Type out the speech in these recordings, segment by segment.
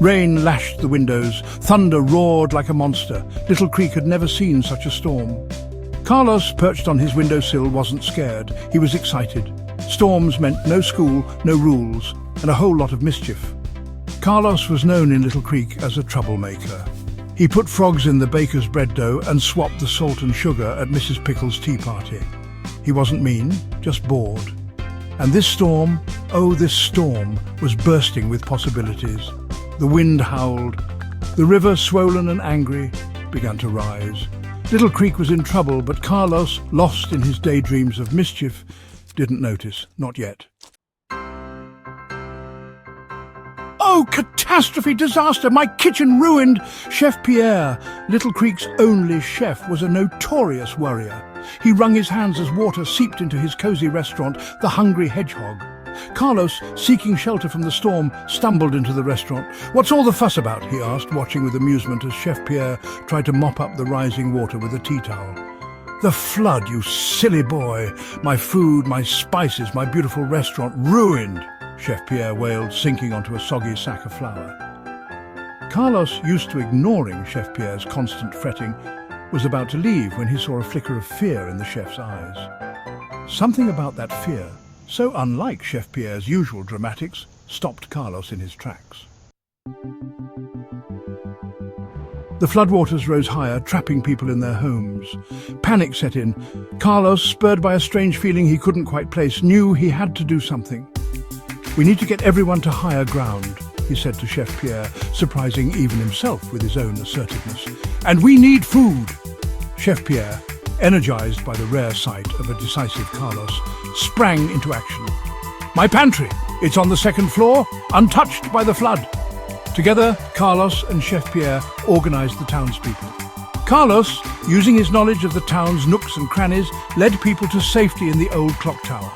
Rain lashed the windows, thunder roared like a monster. Little Creek had never seen such a storm. Carlos, perched on his windowsill, wasn't scared. He was excited. Storms meant no school, no rules, and a whole lot of mischief. Carlos was known in Little Creek as a troublemaker. He put frogs in the baker's bread dough and swapped the salt and sugar at Mrs. Pickle's tea party. He wasn't mean, just bored. And this storm, oh this storm, was bursting with possibilities. The wind howled. The river, swollen and angry, began to rise. Little Creek was in trouble, but Carlos, lost in his daydreams of mischief, didn't notice, not yet. Oh, catastrophe, disaster, my kitchen ruined! Chef Pierre, Little Creek's only chef, was a notorious worrier. He wrung his hands as water seeped into his cozy restaurant, the Hungry Hedgehog. Carlos, seeking shelter from the storm, stumbled into the restaurant. "What's all the fuss about?" he asked, watching with amusement as Chef Pierre tried to mop up the rising water with a tea towel. "The flood, you silly boy! My food, my spices, my beautiful restaurant, ruined!" Chef Pierre wailed, sinking onto a soggy sack of flour. Carlos, used to ignoring Chef Pierre's constant fretting, was about to leave when he saw a flicker of fear in the chef's eyes. Something about that fear, so unlike Chef Pierre's usual dramatics, stopped Carlos in his tracks. The floodwaters rose higher, trapping people in their homes. Panic set in. Carlos, spurred by a strange feeling he couldn't quite place, knew he had to do something. "We need to get everyone to higher ground," he said to Chef Pierre, surprising even himself with his own assertiveness. "And we need food!" Chef Pierre, energized by the rare sight of a decisive Carlos, sprang into action. "My pantry! It's on the second floor, untouched by the flood!" Together, Carlos and Chef Pierre organized the townspeople. Carlos, using his knowledge of the town's nooks and crannies, led people to safety in the old clock tower.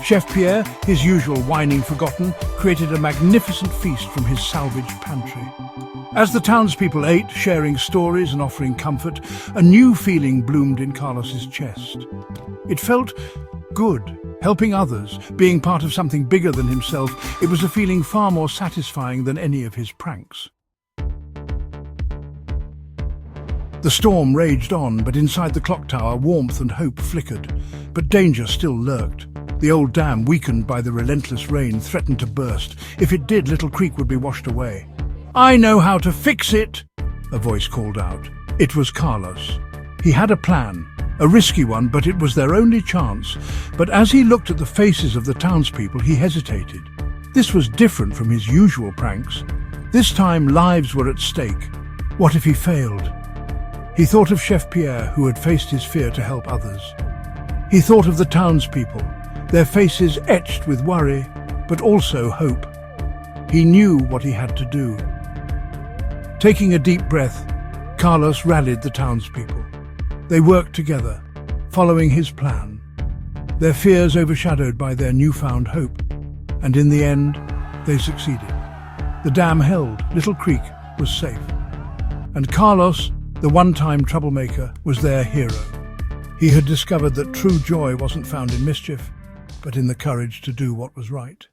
Chef Pierre, his usual whining forgotten, created a magnificent feast from his salvaged pantry. As the townspeople ate, sharing stories and offering comfort, a new feeling bloomed in Carlos's chest. It felt good, helping others, being part of something bigger than himself. It was a feeling far more satisfying than any of his pranks. The storm raged on, but inside the clock tower, warmth and hope flickered. But danger still lurked. The old dam, weakened by the relentless rain, threatened to burst. If it did, Little Creek would be washed away. "I know how to fix it," a voice called out. It was Carlos. He had a plan, a risky one, but it was their only chance. But as he looked at the faces of the townspeople, he hesitated. This was different from his usual pranks. This time, lives were at stake. What if he failed? He thought of Chef Pierre, who had faced his fear to help others. He thought of the townspeople, their faces etched with worry, but also hope. He knew what he had to do. Taking a deep breath, Carlos rallied the townspeople. They worked together, following his plan, their fears overshadowed by their newfound hope. And in the end, they succeeded. The dam held, Little Creek was safe. And Carlos, the one-time troublemaker, was their hero. He had discovered that true joy wasn't found in mischief, but in the courage to do what was right.